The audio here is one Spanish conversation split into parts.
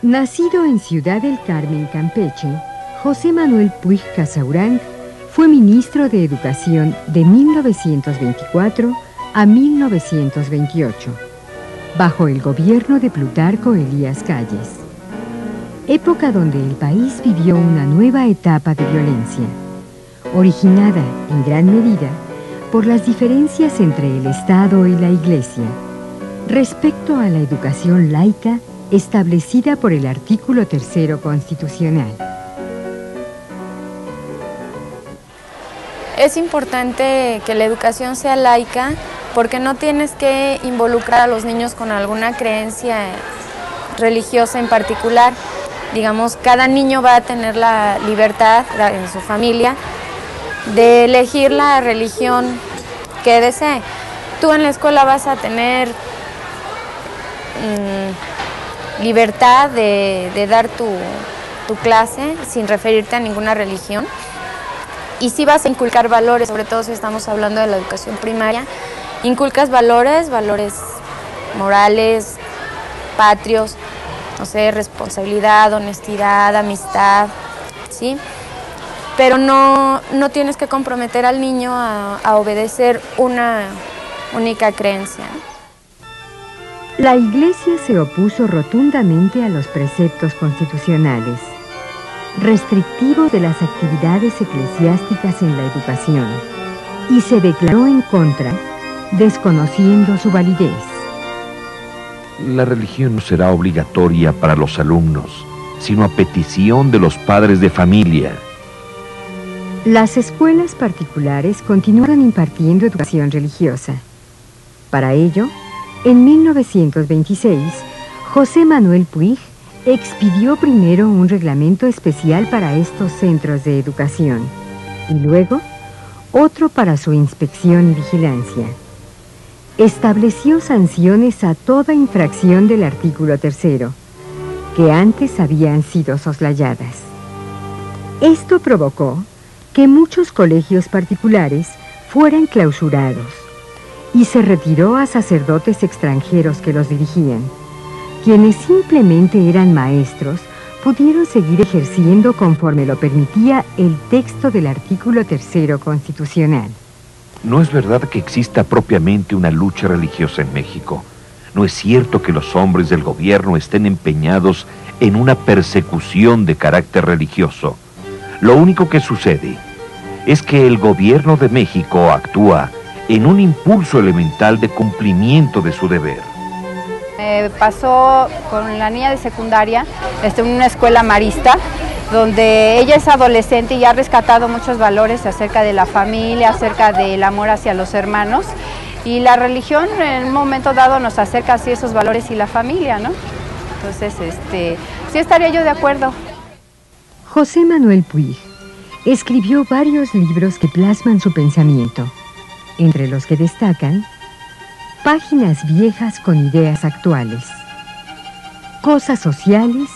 Nacido en Ciudad del Carmen, Campeche, José Manuel Puig Casaurán fue ministro de Educación de 1924 a 1928, bajo el gobierno de Plutarco Elías Calles, época donde el país vivió una nueva etapa de violencia, originada en gran medida por las diferencias entre el Estado y la Iglesia respecto a la educación laica establecida por el artículo 3 constitucional. Es importante que la educación sea laica porque no tienes que involucrar a los niños con alguna creencia religiosa en particular. Digamos, cada niño va a tener la libertad en su familia de elegir la religión que desee. Tú en la escuela vas a tener libertad de dar tu clase sin referirte a ninguna religión. Y sí vas a inculcar valores, sobre todo si estamos hablando de la educación primaria. Inculcas valores morales, patrios, no sé, responsabilidad, honestidad, amistad, ¿sí? Pero no tienes que comprometer al niño a obedecer una única creencia. La Iglesia se opuso rotundamente a los preceptos constitucionales, restrictivos de las actividades eclesiásticas en la educación, y se declaró en contra, desconociendo su validez. La religión no será obligatoria para los alumnos, sino a petición de los padres de familia. Las escuelas particulares continuaron impartiendo educación religiosa. Para ello, en 1926, José Manuel Puig expidió primero un reglamento especial para estos centros de educación y luego otro para su inspección y vigilancia. Estableció sanciones a toda infracción del artículo 3, que antes habían sido soslayadas. Esto provocó que muchos colegios particulares fueran clausurados y se retiró a sacerdotes extranjeros que los dirigían. Quienes simplemente eran maestros pudieron seguir ejerciendo conforme lo permitía el texto del artículo 3 constitucional. No es verdad que exista propiamente una lucha religiosa en México. No es cierto que los hombres del gobierno estén empeñados en una persecución de carácter religioso. Lo único que sucede es que el gobierno de México actúa en un impulso elemental de cumplimiento de su deber. Pasó con la niña de secundaria en una escuela marista, donde ella es adolescente y ha rescatado muchos valores acerca de la familia, acerca del amor hacia los hermanos, y la religión en un momento dado nos acerca así esos valores y la familia, ¿no? Entonces, sí estaría yo de acuerdo. José Manuel Puig escribió varios libros que plasman su pensamiento, entre los que destacan Páginas viejas con ideas actuales, Cosas sociales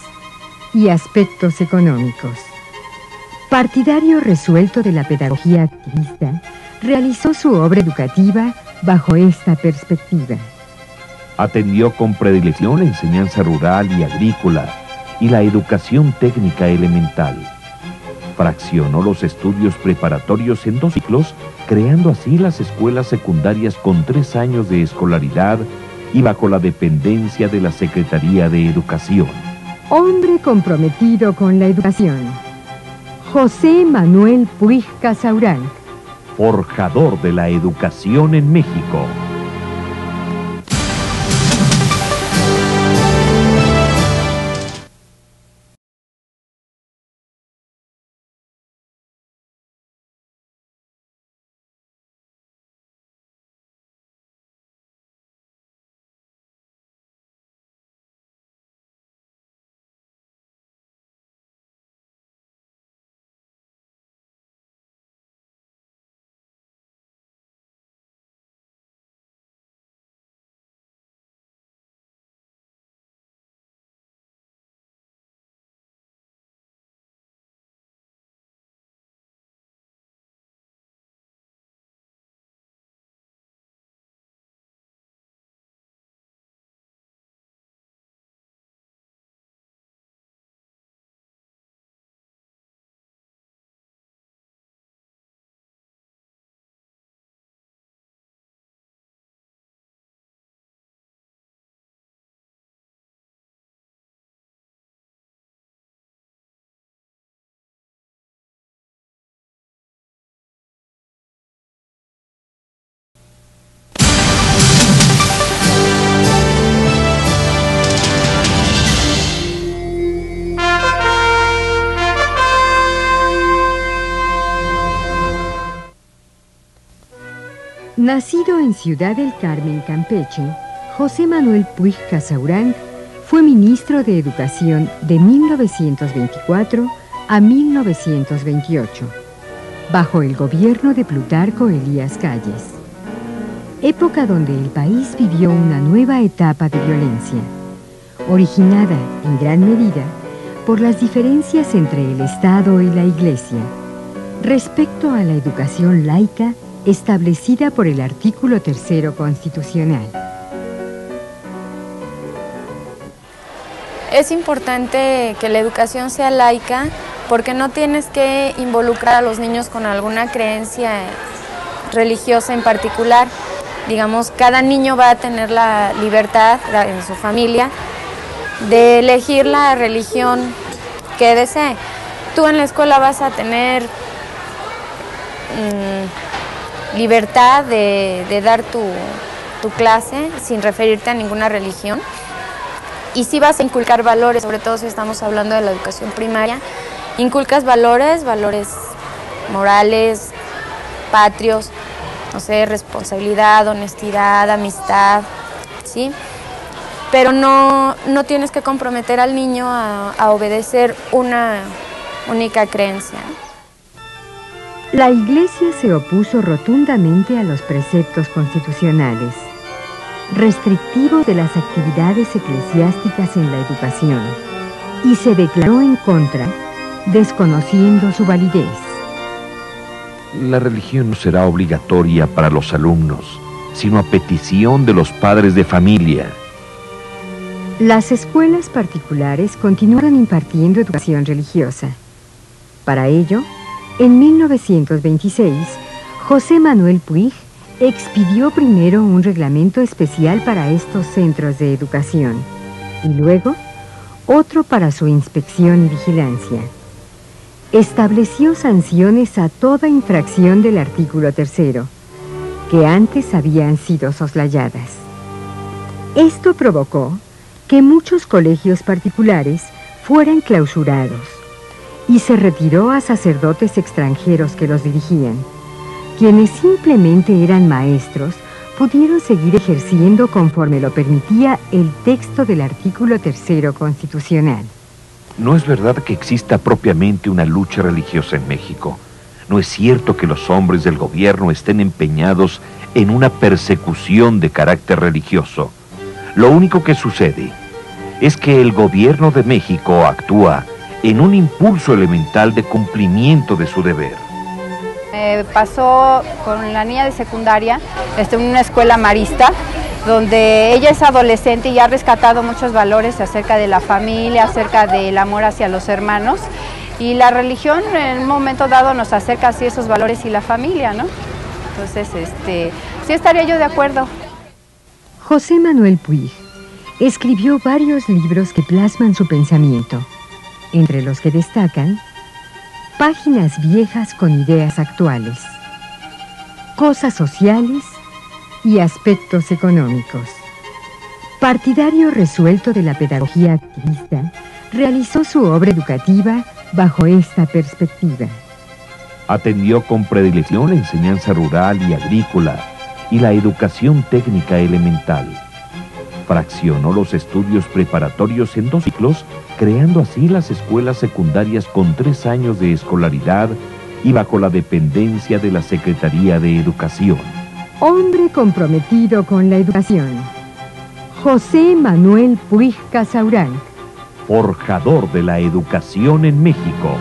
y Aspectos económicos. Partidario resuelto de la pedagogía activista, realizó su obra educativa bajo esta perspectiva. Atendió con predilección la enseñanza rural y agrícola y la educación técnica elemental. Fraccionó los estudios preparatorios en 2 ciclos, creando así las escuelas secundarias con 3 años de escolaridad y bajo la dependencia de la Secretaría de Educación. Hombre comprometido con la educación, José Manuel Puig Casaurán. Forjador de la educación en México. Nacido en Ciudad del Carmen, Campeche, José Manuel Puig Casaurán fue ministro de Educación de 1924 a 1928, bajo el gobierno de Plutarco Elías Calles, época donde el país vivió una nueva etapa de violencia, originada en gran medida por las diferencias entre el Estado y la Iglesia respecto a la educación laica establecida por el artículo 3 constitucional. Es importante que la educación sea laica porque no tienes que involucrar a los niños con alguna creencia religiosa en particular. Digamos, cada niño va a tener la libertad en su familia de elegir la religión que desee. Tú en la escuela vas a tener libertad de dar tu clase sin referirte a ninguna religión. Y sí vas a inculcar valores, sobre todo si estamos hablando de la educación primaria. Inculcas valores morales, patrios, no sé, responsabilidad, honestidad, amistad, ¿sí? Pero no tienes que comprometer al niño a obedecer una única creencia. La Iglesia se opuso rotundamente a los preceptos constitucionales, restrictivos de las actividades eclesiásticas en la educación, y se declaró en contra, desconociendo su validez. La religión no será obligatoria para los alumnos, sino a petición de los padres de familia. Las escuelas particulares continuaron impartiendo educación religiosa. Para ello, en 1926, José Manuel Puig expidió primero un reglamento especial para estos centros de educación y luego otro para su inspección y vigilancia. Estableció sanciones a toda infracción del artículo 3, que antes habían sido soslayadas. Esto provocó que muchos colegios particulares fueran clausurados y se retiró a sacerdotes extranjeros que los dirigían. Quienes simplemente eran maestros pudieron seguir ejerciendo conforme lo permitía el texto del artículo 3 constitucional. No es verdad que exista propiamente una lucha religiosa en México. No es cierto que los hombres del gobierno estén empeñados en una persecución de carácter religioso. Lo único que sucede es que el gobierno de México actúa en un impulso elemental de cumplimiento de su deber. Pasó con la niña de secundaria en una escuela marista, donde ella es adolescente y ha rescatado muchos valores acerca de la familia, acerca del amor hacia los hermanos, y la religión en un momento dado nos acerca así esos valores y la familia, ¿no? Entonces, sí estaría yo de acuerdo. José Manuel Puig escribió varios libros que plasman su pensamiento, entre los que destacan Páginas viejas con ideas actuales, Cosas sociales y Aspectos económicos. Partidario resuelto de la pedagogía activista, realizó su obra educativa bajo esta perspectiva. Atendió con predilección la enseñanza rural y agrícola y la educación técnica elemental. Fraccionó los estudios preparatorios en 2 ciclos, creando así las escuelas secundarias con 3 años de escolaridad y bajo la dependencia de la Secretaría de Educación. Hombre comprometido con la educación, José Manuel Puig Casaurán, Forjador de la educación en México.